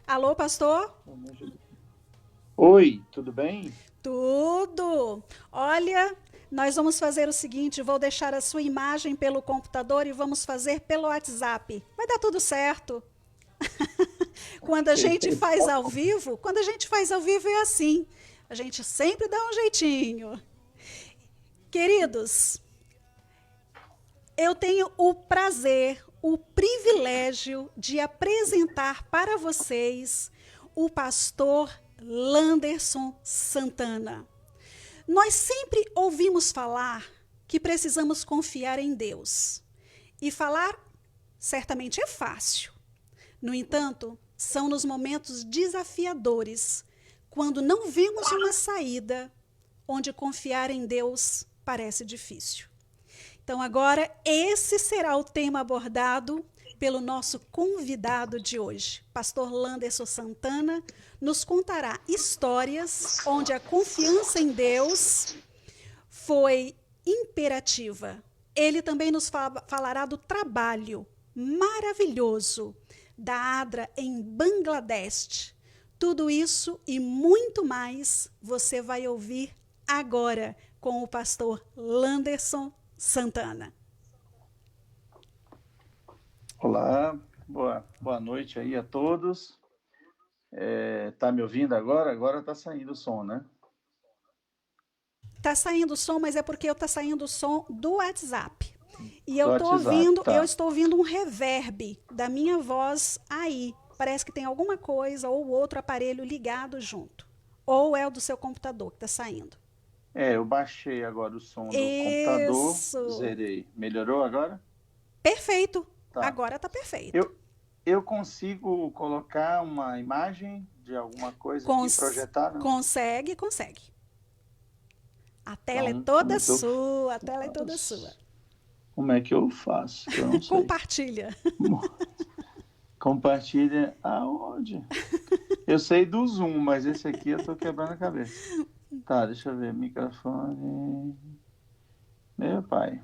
Alô, pastor? Oi, tudo bem? Tudo! Olha, nós vamos fazer o seguinte: vou deixar a sua imagem pelo computador e vamos fazer pelo WhatsApp. Vai dar tudo certo. Quando a gente Ok. faz ao vivo, quando a gente faz ao vivo é assim. A gente sempre dá um jeitinho. Queridos, eu tenho o prazer, o privilégio de apresentar para vocês o pastor Landerson Santana. Nós sempre ouvimos falar que precisamos confiar em Deus. E falar certamente é fácil. No entanto, são nos momentos desafiadores, quando não vemos uma saída, onde confiar em Deus parece difícil. Então, agora, esse será o tema abordado pelo nosso convidado de hoje. Pastor Landerson Santana nos contará histórias onde a confiança em Deus foi imperativa. Ele também nos falará do trabalho maravilhoso da ADRA em Bangladesh. Tudo isso e muito mais você vai ouvir agora com o pastor Landerson Santana. Olá, boa noite aí a todos. Tá me ouvindo agora? Agora tá saindo o som, né? Tá saindo o som, mas é porque tá saindo o som do WhatsApp. E Do WhatsApp, eu tá. estou ouvindo um reverb da minha voz aí. Parece que tem alguma coisa ou outro aparelho ligado junto. Ou é o do seu computador que está saindo. Eu baixei agora o som do computador, Isso. zerei. Melhorou agora? Perfeito. Tá. Agora tá perfeito. Eu, eu consigo colocar uma imagem de alguma coisa aqui, projetar, não? Consegue, consegue. A tela é Então, toda sua, a tela é toda sua. faço? Como é que eu faço? Eu não sei. Compartilha. Compartilha aonde? Eu sei do Zoom, mas esse aqui eu tô quebrando a cabeça. Tá, deixa eu ver. Microfone. Meu pai.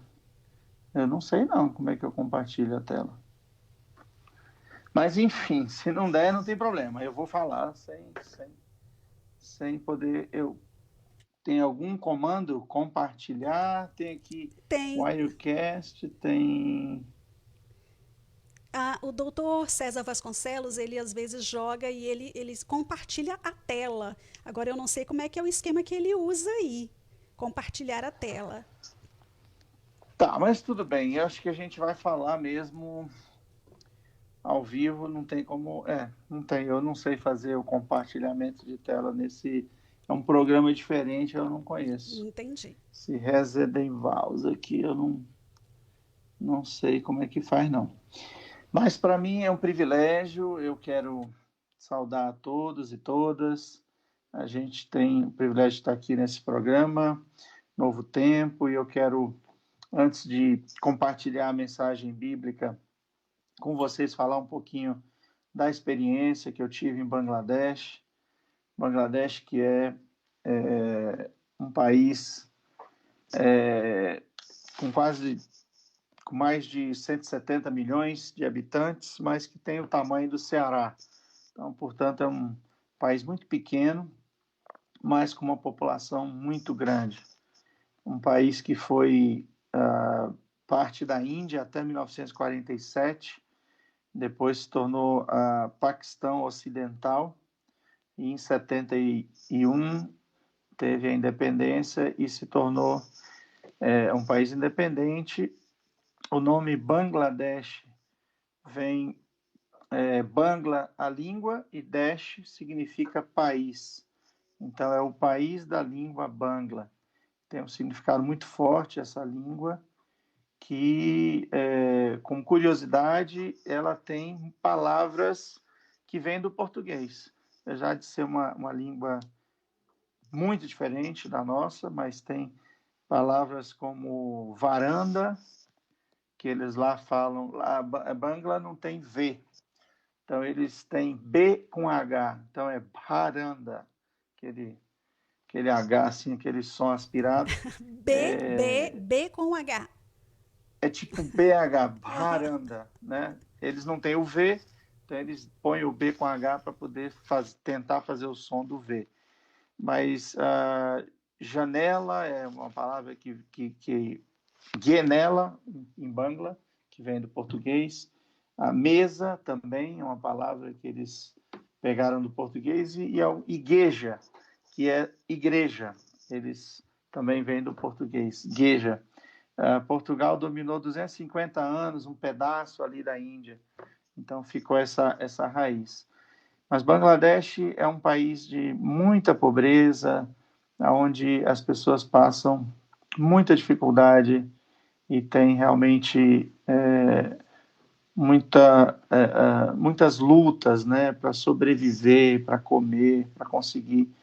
Eu não sei não como é que eu compartilho a tela. Mas enfim, se não der, não tem problema. Eu vou falar sem poder. Eu tenho algum comando? Compartilhar. Tem aqui Tem. Wirecast, tem. O doutor César Vasconcelos, ele às vezes joga e ele compartilha a tela. Agora eu não sei como é que é o esquema que ele usa aí. Compartilhar a tela. Tá, mas tudo bem. Eu acho que a gente vai falar mesmo ao vivo, não tem como. Não tem. Eu não sei fazer o compartilhamento de tela nesse. É um programa diferente, eu não conheço. Entendi. Esse Resident Evil aqui, eu não sei como é que faz, não. Mas para mim é um privilégio, eu quero saudar a todos e todas. A gente tem o privilégio de estar aqui nesse programa, Novo Tempo, e eu quero, antes de compartilhar a mensagem bíblica com vocês, falar um pouquinho da experiência que eu tive em Bangladesh. Bangladesh, que é um país com quase com mais de 170 milhões de habitantes, mas que tem o tamanho do Ceará. Então, portanto, é um país muito pequeno, mas com uma população muito grande. Um país que foi parte da Índia até 1947, depois se tornou Paquistão Ocidental, e em 71 teve a independência e se tornou um país independente. O nome Bangladesh vem Bangla, a língua, e Desh significa país. Então, é o país da língua Bangla. Tem um significado muito forte essa língua, que, como curiosidade, ela tem palavras que vêm do português. Apesar de ser uma língua muito diferente da nossa, mas tem palavras como varanda, que eles lá falam, lá Bangla não tem V, então eles têm B com H, então é varanda, aquele H assim, aquele som aspirado, B com H. é tipo BH, Uhum. varanda, né? Eles não têm o V, Então, eles põem o B com H para poder tentar fazer o som do V. Mas janela é uma palavra que guenela, em Bangla, que vem do português. A mesa também é uma palavra que eles pegaram do português. E a igreja, que é igreja, eles também vêm do português, igreja. Portugal dominou 250 anos, um pedaço ali da Índia. Então, ficou essa raiz. Mas Bangladesh é um país de muita pobreza, onde as pessoas passam muita dificuldade e tem realmente muitas lutas, né, para sobreviver, para comer, para conseguir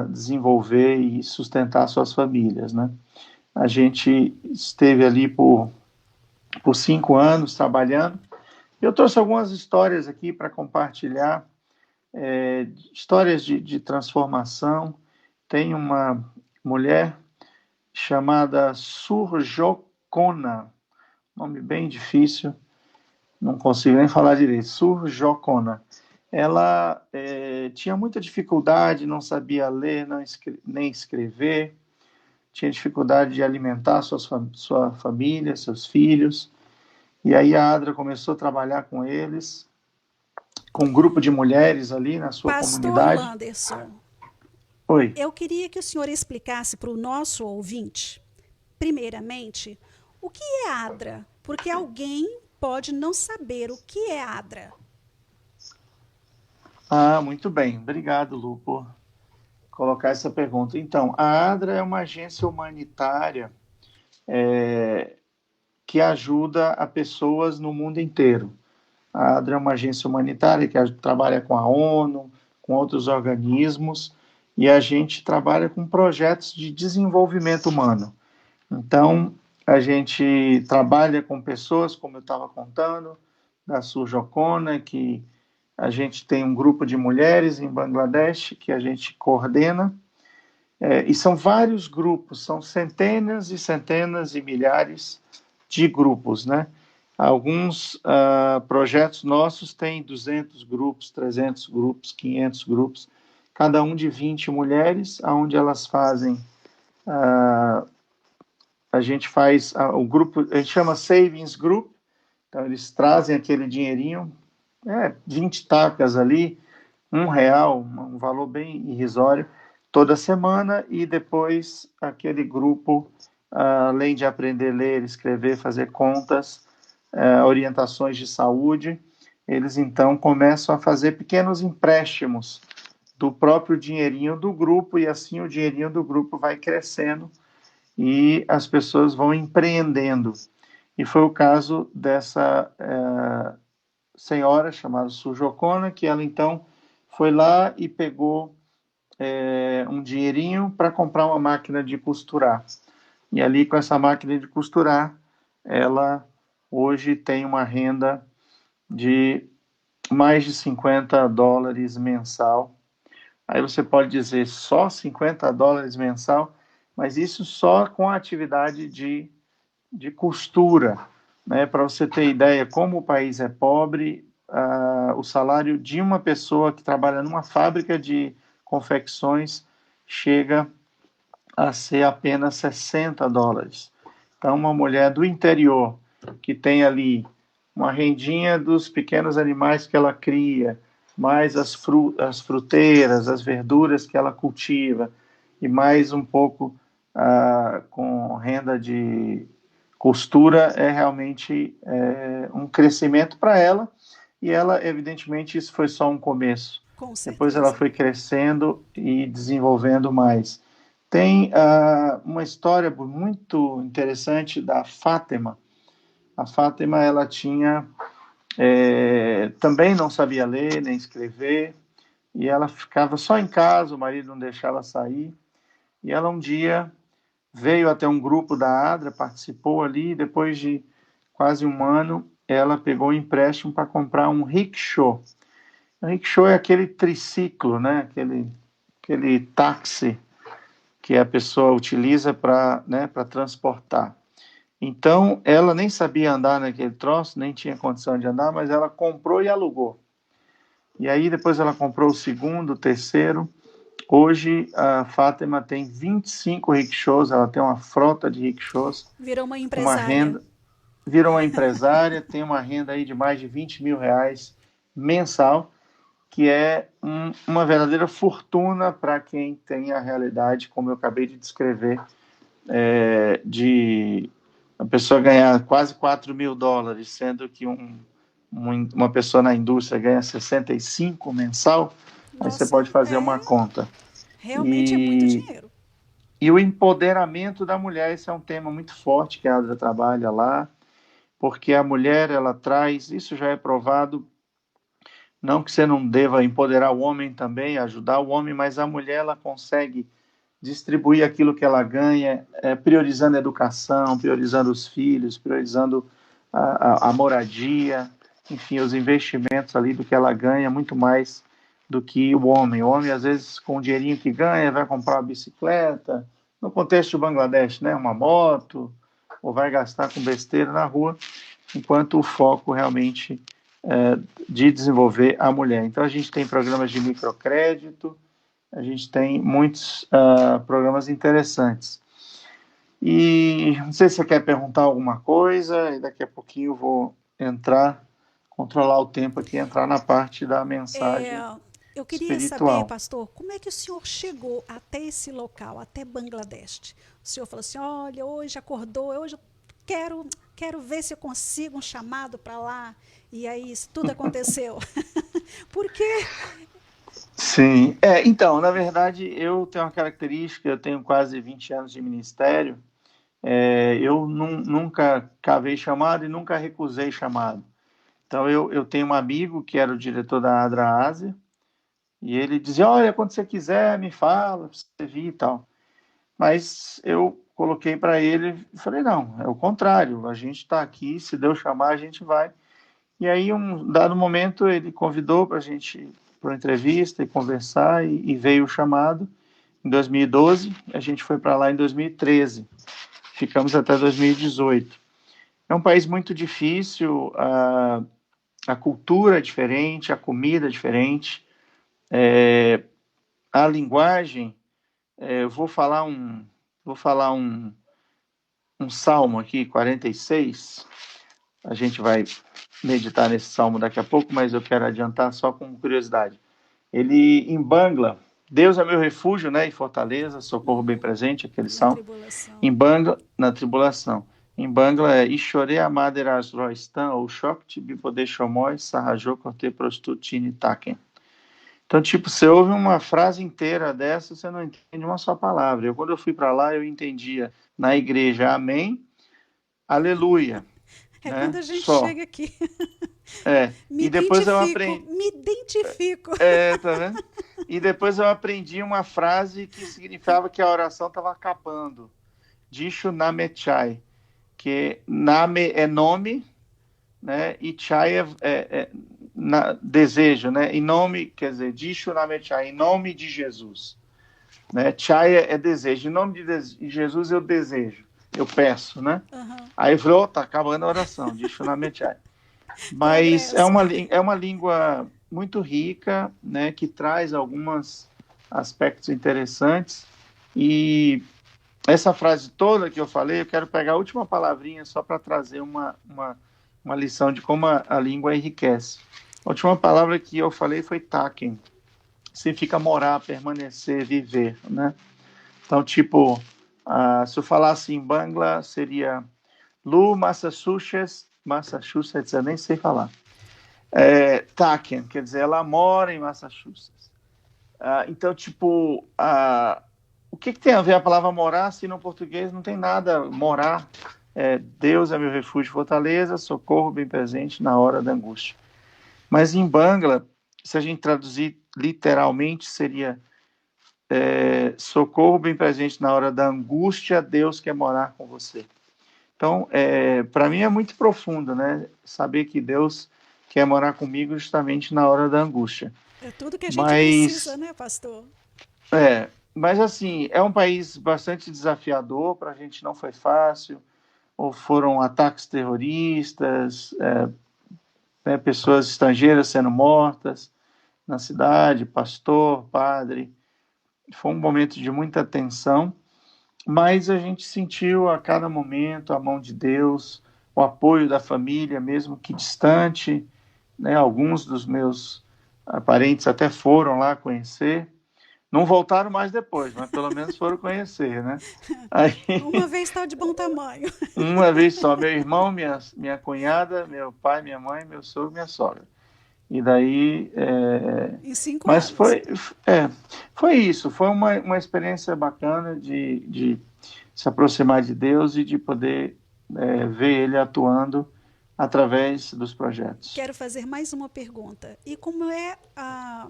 desenvolver e sustentar suas famílias, né? A gente esteve ali por 5 anos trabalhando. Eu trouxe algumas histórias aqui para compartilhar, histórias de transformação. Tem uma mulher chamada Surjokona, nome bem difícil, não consigo nem falar direito, Surjokona. Ela tinha muita dificuldade, não sabia ler nem escrever, tinha dificuldade de alimentar sua família, seus filhos. E aí a Adra começou a trabalhar com eles, com um grupo de mulheres ali na sua Pastor comunidade. Landerson, Oi. eu queria que o senhor explicasse para o nosso ouvinte, primeiramente, o que é Adra, porque alguém pode não saber o que é Adra. Muito bem. Obrigado, Lu, por colocar essa pergunta. Então, a ADRA é uma agência humanitária que ajuda a pessoas no mundo inteiro. A ADRA é uma agência humanitária que trabalha com a ONU, com outros organismos, e a gente trabalha com projetos de desenvolvimento humano. Então, a gente trabalha com pessoas, como eu estava contando, da Surjokona, que a gente tem um grupo de mulheres em Bangladesh que a gente coordena, e são vários grupos, são centenas e centenas e milhares de grupos, né? Alguns projetos nossos têm 200 grupos, 300 grupos, 500 grupos, cada um de 20 mulheres, onde elas fazem, a gente faz o grupo, a gente chama Savings Group, então eles trazem aquele dinheirinho, 20 tacas ali, R$1, um valor bem irrisório, toda semana, e depois aquele grupo, além de aprender a ler, escrever, fazer contas, orientações de saúde, eles então começam a fazer pequenos empréstimos do próprio dinheirinho do grupo, e assim o dinheirinho do grupo vai crescendo e as pessoas vão empreendendo. E foi o caso dessa senhora chamada Surjokona, que ela então foi lá e pegou um dinheirinho para comprar uma máquina de costurar. E ali, com essa máquina de costurar, ela hoje tem uma renda de mais de $50 mensal. Aí você pode dizer, só $50 mensal? Mas isso só com a atividade de costura, né? Para você ter ideia, como o país é pobre, o salário de uma pessoa que trabalha numa fábrica de confecções chega a ser apenas $60. Então, uma mulher do interior que tem ali uma rendinha dos pequenos animais que ela cria, mais as fruteiras, as verduras que ela cultiva, e mais um pouco com renda de costura, é realmente um crescimento para ela, e ela, evidentemente, isso foi só um começo. Com certeza. Depois ela foi crescendo e desenvolvendo mais. Tem uma história muito interessante da Fátima. A Fátima, ela tinha, também não sabia ler nem escrever, e ela ficava só em casa, o marido não deixava sair, e ela um dia veio até um grupo da ADRA, participou ali, e depois de quase um ano, ela pegou um empréstimo para comprar um rickshaw. O rickshaw é aquele triciclo, né? aquele táxi que a pessoa utiliza para transportar. Então, ela nem sabia andar naquele troço, nem tinha condição de andar, mas ela comprou e alugou. E aí depois ela comprou o segundo, o terceiro. Hoje a Fátima tem 25 rickshaws, ela tem uma frota de rickshaws, Virou uma com uma empresária. renda, virou uma empresária, tem uma renda aí de mais de 20 mil reais mensal, que é uma verdadeira fortuna para quem tem a realidade, como eu acabei de descrever, de a pessoa ganhar quase 4 mil dólares, sendo que uma pessoa na indústria ganha 65 mensal, aí você Nossa, pode fazer uma conta. realmente é muito E, dinheiro. e o empoderamento da mulher, esse é um tema muito forte que a Adra trabalha lá, porque a mulher, ela traz, isso já é provado, não que você não deva empoderar o homem também, ajudar o homem, mas a mulher, ela consegue distribuir aquilo que ela ganha, priorizando a educação, priorizando os filhos, priorizando a moradia, enfim, os investimentos ali do que ela ganha, muito mais do que o homem. O homem, às vezes, com o dinheirinho que ganha, vai comprar uma bicicleta, no contexto do Bangladesh, né, uma moto, ou vai gastar com besteira na rua, enquanto o foco realmente de desenvolver a mulher. Então, a gente tem programas de microcrédito, a gente tem muitos programas interessantes. E não sei se você quer perguntar alguma coisa, e daqui a pouquinho eu vou entrar, controlar o tempo aqui, entrar na parte da É, mensagem eu queria saber, espiritual. pastor, como é que o senhor chegou até esse local, até Bangladesh? O senhor falou assim: olha, hoje acordou, hoje eu quero ver se eu consigo um chamado para lá. E aí, isso tudo aconteceu. Porque Sim, então, na verdade, eu tenho uma característica, eu tenho quase 20 anos de ministério, eu nunca cavei chamado e nunca recusei chamado. Então, eu tenho um amigo que era o diretor da Adra Ásia, e ele dizia, olha, quando você quiser, me fala, pra você vir e tal. Mas eu coloquei para ele e falei, não, é o contrário, a gente está aqui, se Deus chamar, a gente vai. E aí, um dado momento, ele convidou para a gente para uma entrevista e conversar, e veio o chamado em 2012, a gente foi para lá em 2013, ficamos até 2018. É um país muito difícil, a cultura é diferente, a comida é diferente, a linguagem, eu vou falar um salmo aqui, 46, a gente vai meditar nesse salmo daqui a pouco, mas eu quero adiantar só com curiosidade. Ele, em Bangla, Deus é meu refúgio, né, e fortaleza, socorro bem presente, aquele na salmo. tribulação. Em Bangla, na tribulação. Em Bangla é Ishore Amaderas Roistan, ou Shokti Bipode Shomoy, Sahajo Korte Prostutini Taken. Então, tipo, você ouve uma frase inteira dessa, você não entende uma só palavra. Quando eu fui para lá, eu entendia na igreja amém, aleluia, É quando né? a gente Só. chega aqui. Me E depois eu identifico, aprendi. me identifico. Tá vendo? E depois eu aprendi uma frase que significava que a oração estava acabando. Dishu Namechai, que Name é nome, né? E Chai desejo, né? Em nome, quer dizer, Dishu Namechai, em nome de Jesus. Né? Chai é desejo. Em nome de Jesus eu desejo, eu peço, né? Uhum. Aí eu falei, tá acabando a oração, Dishu Namechai. Mas Progresso. é uma língua muito rica, né, que traz alguns aspectos interessantes. E essa frase toda que eu falei, eu quero pegar a última palavrinha só para trazer uma lição de como a língua enriquece. A última palavra que eu falei foi taken, significa morar, permanecer, viver, né? Então, tipo, se eu falasse em Bangla, seria Lu Massachusetts, eu nem sei falar. Taken, quer dizer, ela mora em Massachusetts. Então, tipo, o que tem a ver a palavra morar se no português não tem nada? Morar, Deus é meu refúgio e fortaleza, socorro bem presente na hora da angústia. Mas em Bangla, se a gente traduzir literalmente, seria socorro bem presente na hora da angústia, Deus quer morar com você. Então, para mim é muito profundo, né? Saber que Deus quer morar comigo justamente na hora da angústia. É tudo que a gente precisa, Mas, né, pastor? mas assim, é um país bastante desafiador, para a gente não foi fácil, ou foram ataques terroristas, né, pessoas estrangeiras sendo mortas, na cidade, pastor, padre. Foi um momento de muita tensão, mas a gente sentiu a cada momento a mão de Deus, o apoio da família, mesmo que distante, né? Alguns dos meus parentes até foram lá conhecer, não voltaram mais depois, mas pelo menos foram conhecer, né? Aí, Uma vez está de bom tamanho. uma vez só, meu irmão, minha cunhada, meu pai, minha mãe, meu sogro, minha sogra. E daí, Em 5 mas anos. foi isso, foi uma experiência bacana de se aproximar de Deus e de poder ver Ele atuando através dos projetos. Quero fazer mais uma pergunta. E como é a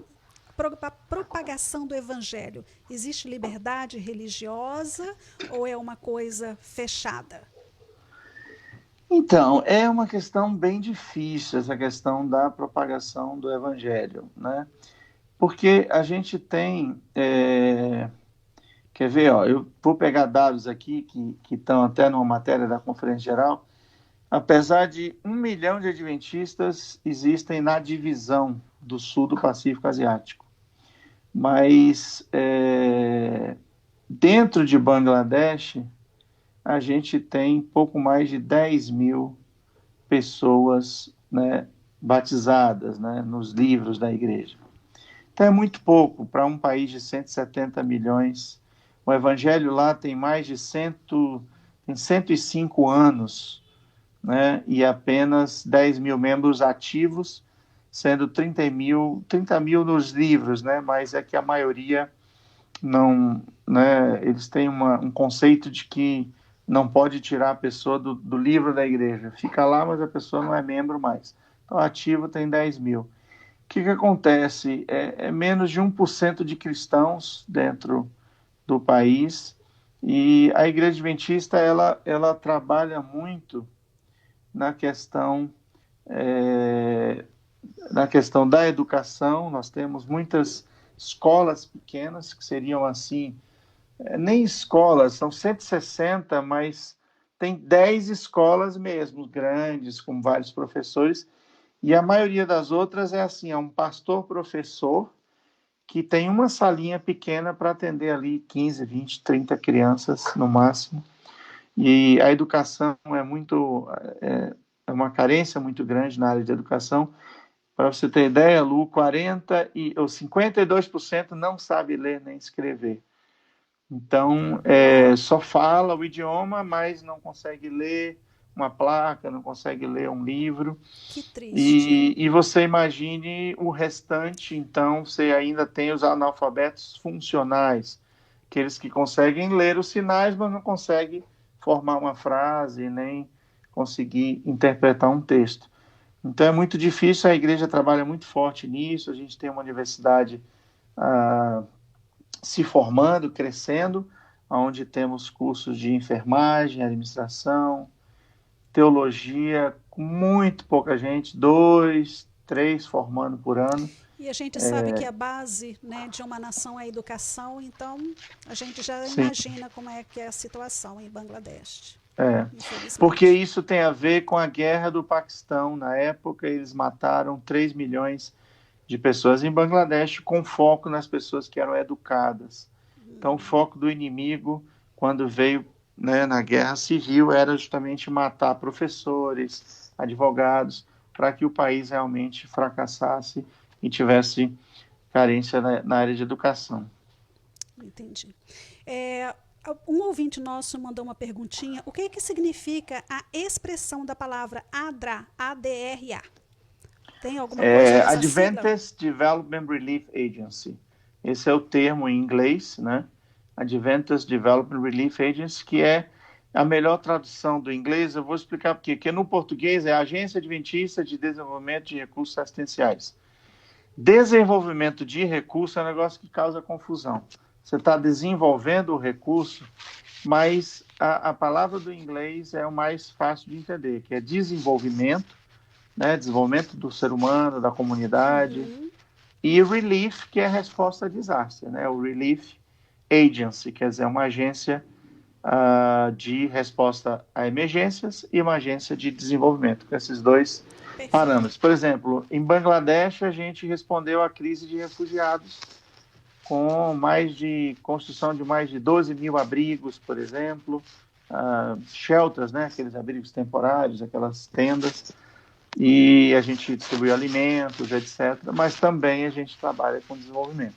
propagação do evangelho? Existe liberdade religiosa ou é uma coisa fechada? Então, é uma questão bem difícil essa questão da propagação do evangelho, né? Porque a gente tem, quer ver, ó, eu vou pegar dados aqui que estão até numa matéria da Conferência Geral. Apesar de 1 milhão de adventistas existem na divisão do sul do Pacífico Asiático, mas dentro de Bangladesh a gente tem pouco mais de 10 mil pessoas, né, batizadas, né, nos livros da igreja. Então é muito pouco para um país de 170 milhões. O evangelho lá tem mais de 105 anos, né, e apenas 10 mil membros ativos, sendo 30 mil nos livros, né, mas é que a maioria não, né, eles têm um conceito de que não pode tirar a pessoa do livro da igreja. Fica lá, mas a pessoa não é membro mais. Então, ativo tem 10 mil. O que acontece? É menos de 1% de cristãos dentro do país, e a Igreja Adventista ela trabalha muito na questão da educação. Nós temos muitas escolas pequenas, que seriam assim, nem escolas, são 160, mas tem 10 escolas mesmo, grandes, com vários professores, e a maioria das outras é assim, é um pastor-professor que tem uma salinha pequena para atender ali 15, 20, 30 crianças no máximo. E a educação é uma carência muito grande na área de educação. Para você ter ideia, Lu, 52% não sabe ler nem escrever. Então, só fala o idioma, mas não consegue ler uma placa, não consegue ler um livro. Que triste. E você imagine o restante. Então, você ainda tem os analfabetos funcionais, aqueles que conseguem ler os sinais, mas não conseguem formar uma frase, nem conseguir interpretar um texto. Então é muito difícil, a igreja trabalha muito forte nisso, a gente tem uma universidade se formando, crescendo, onde temos cursos de enfermagem, administração, teologia, com muito pouca gente, 2, 3 formando por ano. E a gente sabe que a base, né, de uma nação é a educação, então a gente já Sim. imagina como é que é a situação em Bangladesh. Porque isso tem a ver com a guerra do Paquistão. Na época, eles mataram 3 milhões de pessoas em Bangladesh, com foco nas pessoas que eram educadas. Então, o foco do inimigo, quando veio, né, na guerra civil, era justamente matar professores, advogados, para que o país realmente fracassasse e tivesse carência na área de educação. Entendi. Um ouvinte nosso mandou uma perguntinha. O que significa a expressão da palavra ADRA, A-D-R-A? Tem alguma coisa nessa Adventist Development Relief Agency. Esse é o termo em inglês, né? Adventist Development Relief Agency, que é a melhor tradução do inglês. Eu vou explicar por quê. Porque no português é Agência Adventista de Desenvolvimento de Recursos Assistenciais. Desenvolvimento de recurso é um negócio que causa confusão. Você está desenvolvendo o recurso, mas a palavra do inglês é o mais fácil de entender, que é desenvolvimento, né? Desenvolvimento do ser humano, da comunidade, e relief, que é a resposta a desastre, né? O Relief Agency, quer dizer, uma agência de resposta a emergências e uma agência de desenvolvimento, com esses dois Perfeito. parâmetros. Por exemplo, em Bangladesh, a gente respondeu à crise de refugiados com construção de mais de 12 mil abrigos, por exemplo, shelters, né, aqueles abrigos temporários, aquelas tendas, e a gente distribui alimentos, etc., mas também a gente trabalha com desenvolvimento.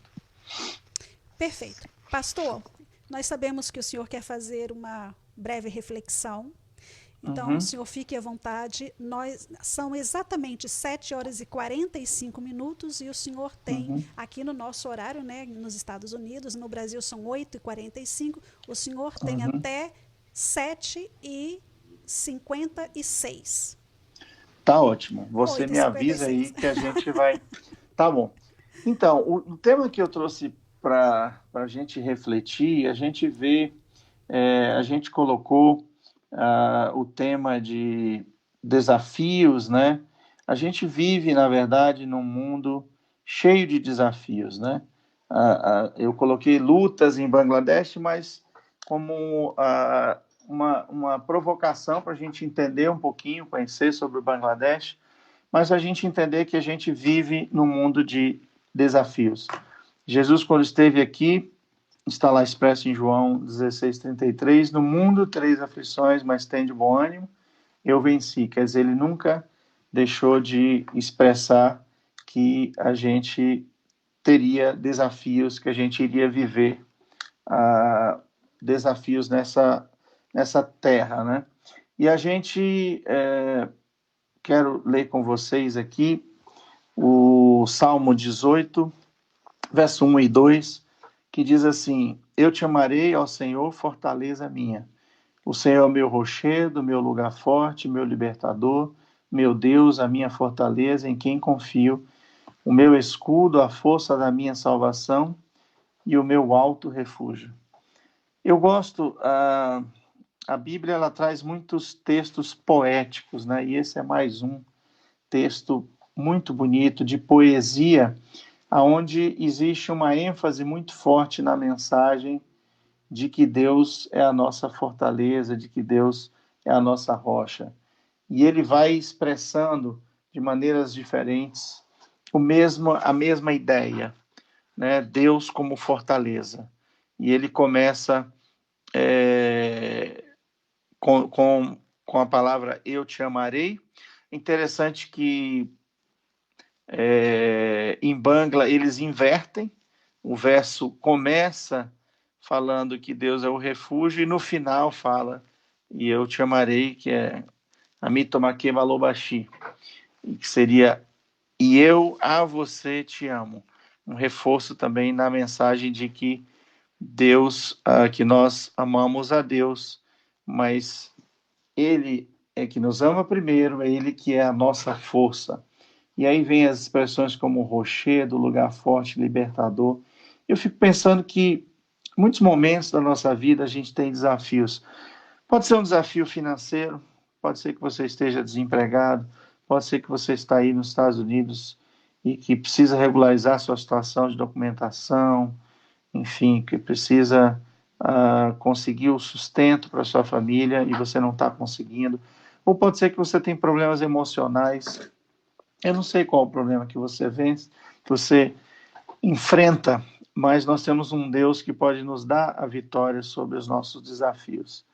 Perfeito. Pastor, nós sabemos que o senhor quer fazer uma breve reflexão. Então, o Uhum, senhor fique à vontade. São exatamente 7 horas e 45 minutos e o senhor tem, uhum, aqui no nosso horário, né, nos Estados Unidos, no Brasil são 8h45, o senhor tem uhum. até 7h56. Tá ótimo. Você oito e me cinquenta e avisa seis. aí que a gente vai. Tá bom. Então, o tema que eu trouxe para a gente refletir, a gente vê, a gente colocou o tema de desafios, né? A gente vive, na verdade, num mundo cheio de desafios, né? Eu coloquei lutas em Bangladesh, mas como uma provocação para a gente entender um pouquinho, conhecer sobre o Bangladesh, mas a gente entender que a gente vive num mundo de desafios. Jesus, quando esteve aqui, está lá expresso em João 16:33, no mundo três aflições, mas tem de bom ânimo, eu venci. Quer dizer, ele nunca deixou de expressar que a gente teria desafios, que a gente iria viver desafios nessa terra, né? E a gente, quero ler com vocês aqui o Salmo 18, verso 1 e 2, que diz assim: Eu te amarei, ó Senhor, fortaleza minha. O Senhor é o meu rochedo, meu lugar forte, meu libertador, meu Deus, a minha fortaleza, em quem confio, o meu escudo, a força da minha salvação e o meu alto refúgio. Eu gosto, a Bíblia ela traz muitos textos poéticos, né? E esse é mais um texto muito bonito de poesia, aonde existe uma ênfase muito forte na mensagem de que Deus é a nossa fortaleza, de que Deus é a nossa rocha. E ele vai expressando de maneiras diferentes a mesma ideia, né? Deus como fortaleza. E ele começa com, com, com a palavra eu te amarei. Interessante que em Bangla eles invertem, o verso começa falando que Deus é o refúgio e no final fala e eu te amarei, que é Amitomake Malobashi, que seria e eu a você te amo. Um reforço também na mensagem de que Deus, que nós amamos a Deus, mas Ele é que nos ama primeiro, é Ele que é a nossa força. E aí vem as expressões como rochedo, lugar forte, libertador. Eu fico pensando que em muitos momentos da nossa vida a gente tem desafios. Pode ser um desafio financeiro, pode ser que você esteja desempregado, pode ser que você está aí nos Estados Unidos e que precisa regularizar sua situação de documentação, enfim, que precisa conseguir o sustento para sua família e você não está conseguindo. Ou pode ser que você tenha problemas emocionais. Eu não sei qual o problema que você vence, que você enfrenta, mas nós temos um Deus que pode nos dar a vitória sobre os nossos desafios.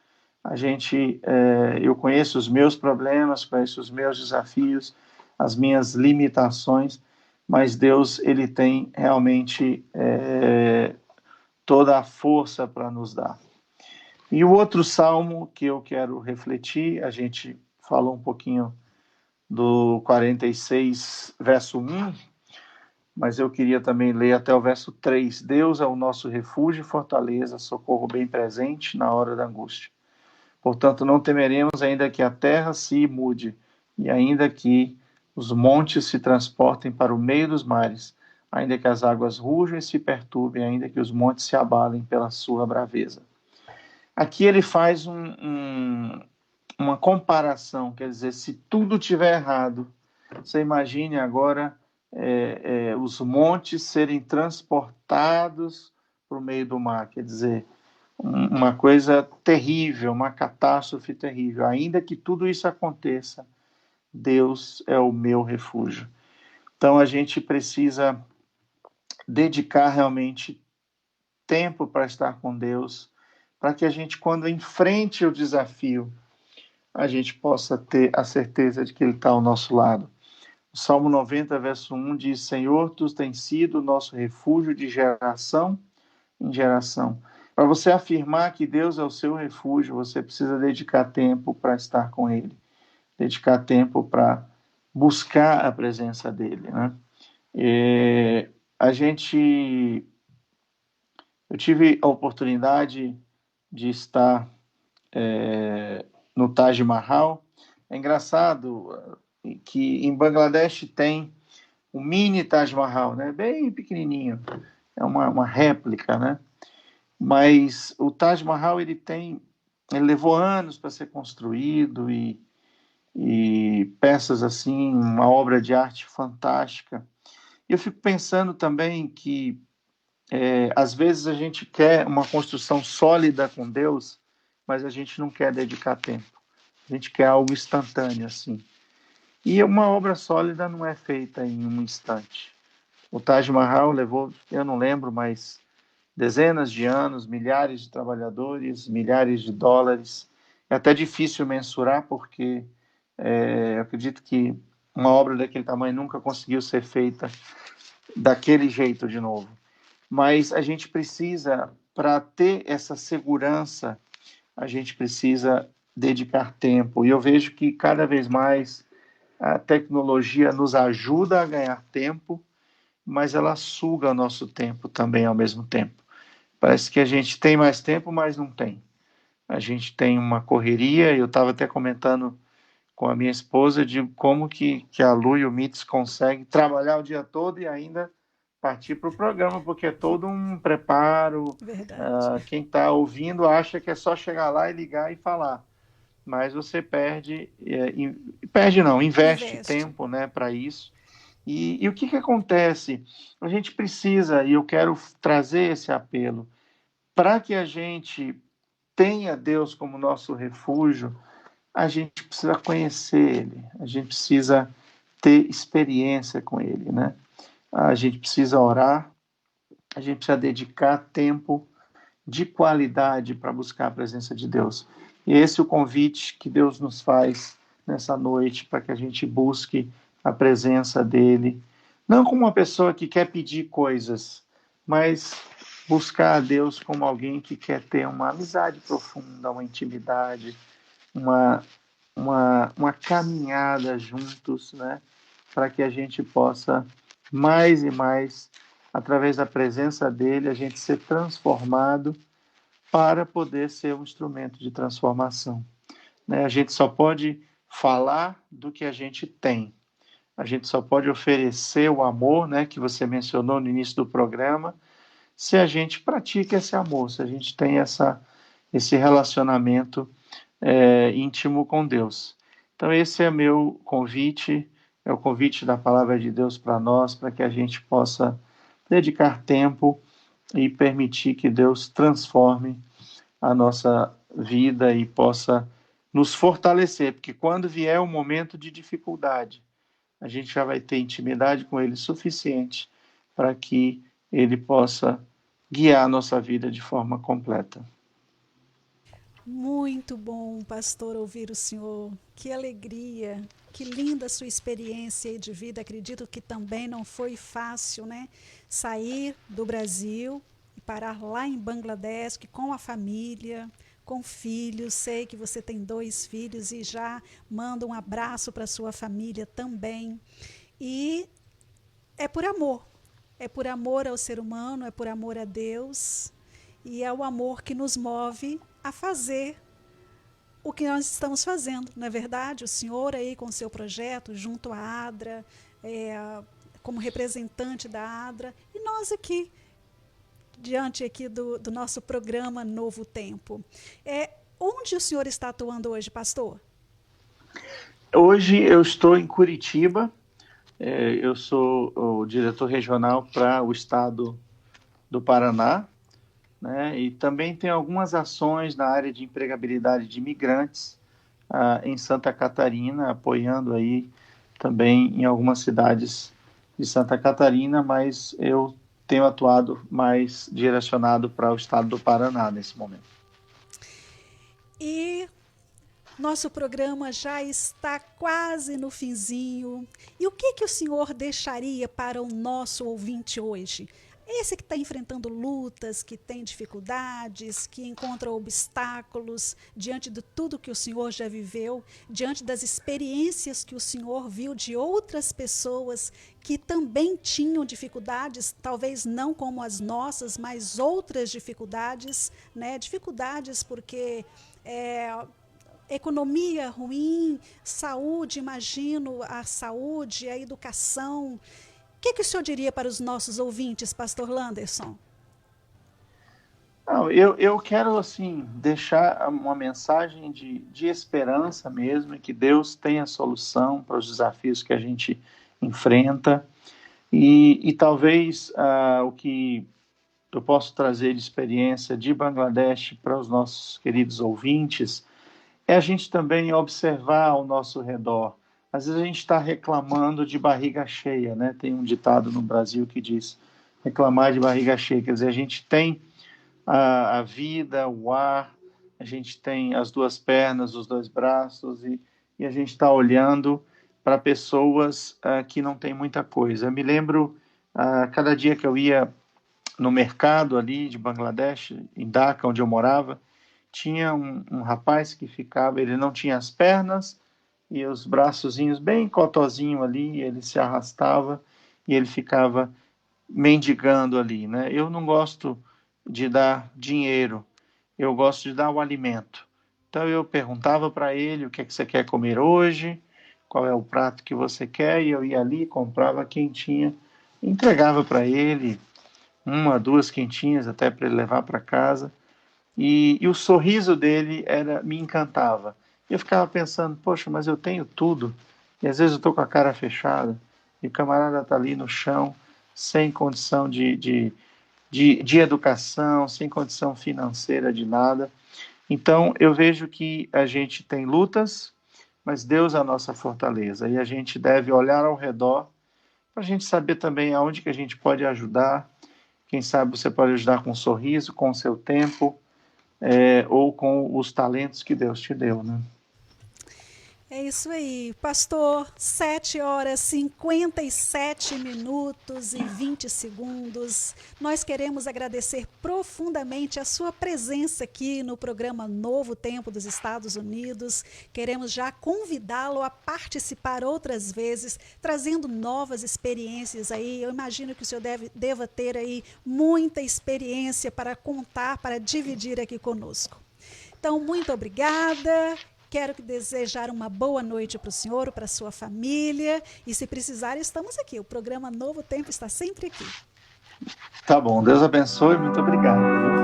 Eu conheço os meus problemas, conheço os meus desafios, as minhas limitações, mas Deus ele tem realmente toda a força para nos dar. E o outro salmo que eu quero refletir, a gente falou um pouquinho do 46, verso 1, mas eu queria também ler até o verso 3. Deus é o nosso refúgio e fortaleza, socorro bem presente na hora da angústia. Portanto, não temeremos, ainda que a terra se mude, e ainda que os montes se transportem para o meio dos mares, ainda que as águas rujam e se perturbem, ainda que os montes se abalem pela sua braveza. Aqui ele faz uma comparação, quer dizer, se tudo tiver errado, você imagine agora os montes serem transportados para o meio do mar, quer dizer, uma coisa terrível, uma catástrofe terrível. Ainda que tudo isso aconteça, Deus é o meu refúgio. Então a gente precisa dedicar realmente tempo para estar com Deus, para que a gente, quando enfrente o desafio, a gente possa ter a certeza de que Ele está ao nosso lado. O Salmo 90, verso 1 diz: Senhor, tu tens sido o nosso refúgio de geração em geração. Para você afirmar que Deus é o seu refúgio, você precisa dedicar tempo para estar com Ele, dedicar tempo para buscar a presença dEle, né? A gente, eu tive a oportunidade de estar no Taj Mahal. É engraçado que em Bangladesh tem o mini Taj Mahal, né? Bem pequenininho, é uma réplica, né? Mas o Taj Mahal ele levou anos para ser construído e peças assim, uma obra de arte fantástica. E eu fico pensando também que às vezes a gente quer uma construção sólida com Deus, mas a gente não quer dedicar tempo. A gente quer algo instantâneo assim. E uma obra sólida não é feita em um instante. O Taj Mahal levou, eu não lembro, mas dezenas de anos, milhares de trabalhadores, milhares de dólares. É até difícil mensurar, porque eu acredito que uma obra daquele tamanho nunca conseguiu ser feita daquele jeito de novo. Mas a gente precisa, para ter essa segurança, a gente precisa dedicar tempo. E eu vejo que cada vez mais a tecnologia nos ajuda a ganhar tempo, mas ela suga nosso tempo também ao mesmo tempo. Parece que a gente tem mais tempo, mas não tem. A gente tem uma correria, eu estava até comentando com a minha esposa de como que a Lu e o Mitz conseguem trabalhar o dia todo e ainda partir para o programa, porque é todo um preparo. Verdade. Quem está ouvindo acha que é só chegar lá e ligar e falar. Mas você investe Investe. tempo, né, para isso. E o que acontece? A gente precisa, e eu quero trazer esse apelo, para que a gente tenha Deus como nosso refúgio, a gente precisa conhecer Ele, a gente precisa ter experiência com Ele, né? A gente precisa orar, a gente precisa dedicar tempo de qualidade para buscar a presença de Deus. E esse é o convite que Deus nos faz nessa noite, para que a gente busque a presença dEle, não como uma pessoa que quer pedir coisas, mas buscar a Deus como alguém que quer ter uma amizade profunda, uma intimidade, uma, uma caminhada juntos, né? Para que a gente possa, mais e mais, através da presença dEle, a gente ser transformado para poder ser um instrumento de transformação, né? A gente só pode falar do que a gente tem. A gente só pode oferecer o amor, né, que você mencionou no início do programa, se a gente pratica esse amor, se a gente tem esse relacionamento íntimo com Deus. Então esse é meu convite, é o convite da palavra de Deus para nós, para que a gente possa dedicar tempo e permitir que Deus transforme a nossa vida e possa nos fortalecer, porque quando vier um momento de dificuldade, a gente já vai ter intimidade com Ele suficiente para que Ele possa guiar a nossa vida de forma completa. Muito bom, pastor, ouvir o senhor. Que alegria, que linda a sua experiência de vida. Acredito que também não foi fácil, né? Sair do Brasil e parar lá em Bangladesh, que com a família, com filhos. Sei que você tem 2 filhos e já manda um abraço para sua família também. E é por amor. É por amor ao ser humano, é por amor a Deus. E é o amor que nos move a fazer o que nós estamos fazendo, não é verdade? O senhor aí com o seu projeto, junto à ADRA, como representante da ADRA, e nós aqui, diante aqui do nosso programa Novo Tempo. Onde o senhor está atuando hoje, pastor? Hoje eu estou em Curitiba, eu sou o diretor regional para o estado do Paraná, né? E também tem algumas ações na área de empregabilidade de imigrantes, em Santa Catarina, apoiando aí também em algumas cidades de Santa Catarina, mas eu tenho atuado mais direcionado para o estado do Paraná nesse momento. E nosso programa já está quase no finzinho. E o que o senhor deixaria para o nosso ouvinte hoje? Esse que está enfrentando lutas, que tem dificuldades, que encontra obstáculos diante de tudo que o senhor já viveu, diante das experiências que o senhor viu de outras pessoas que também tinham dificuldades, talvez não como as nossas, mas outras dificuldades, né? Dificuldades porque economia ruim, saúde, imagino, a saúde, a educação. O que o senhor diria para os nossos ouvintes, pastor Landerson? Não, eu quero, assim, deixar uma mensagem de esperança mesmo, e que Deus tem a solução para os desafios que a gente enfrenta. E talvez o que eu posso trazer de experiência de Bangladesh para os nossos queridos ouvintes é a gente também observar ao nosso redor. Às vezes a gente está reclamando de barriga cheia, né? Tem um ditado no Brasil que diz reclamar de barriga cheia. Quer dizer, a gente tem a vida, o ar, a gente tem as duas pernas, os dois braços, e a gente está olhando para pessoas que não têm muita coisa. Eu me lembro, cada dia que eu ia no mercado ali de Bangladesh, em Dhaka, onde eu morava, tinha um rapaz que ficava, ele não tinha as pernas e os braçozinhos bem cotozinho ali, ele se arrastava e ele ficava mendigando ali, né? Eu não gosto de dar dinheiro, eu gosto de dar o alimento. Então eu perguntava para ele o que é que você quer comer hoje, qual é o prato que você quer, e eu ia ali, comprava quentinha, entregava para ele uma, duas quentinhas até para ele levar para casa. E o sorriso dele me encantava. Eu ficava pensando, poxa, mas eu tenho tudo. E às vezes eu estou com a cara fechada e o camarada está ali no chão, sem condição de educação, sem condição financeira de nada. Então eu vejo que a gente tem lutas, mas Deus é a nossa fortaleza. E a gente deve olhar ao redor para a gente saber também aonde que a gente pode ajudar. Quem sabe você pode ajudar com um sorriso, com o seu tempo, ou com os talentos que Deus te deu, né? É isso aí, pastor, 7h57 minutos e 20 segundos. Nós queremos agradecer profundamente a sua presença aqui no programa Novo Tempo dos Estados Unidos. Queremos já convidá-lo a participar outras vezes, trazendo novas experiências aí. Eu imagino que o senhor deva ter aí muita experiência para contar, para dividir aqui conosco. Então, muito obrigada. Quero desejar uma boa noite para o senhor, para a sua família. E se precisar, estamos aqui. O programa Novo Tempo está sempre aqui. Tá bom, Deus abençoe, muito obrigado.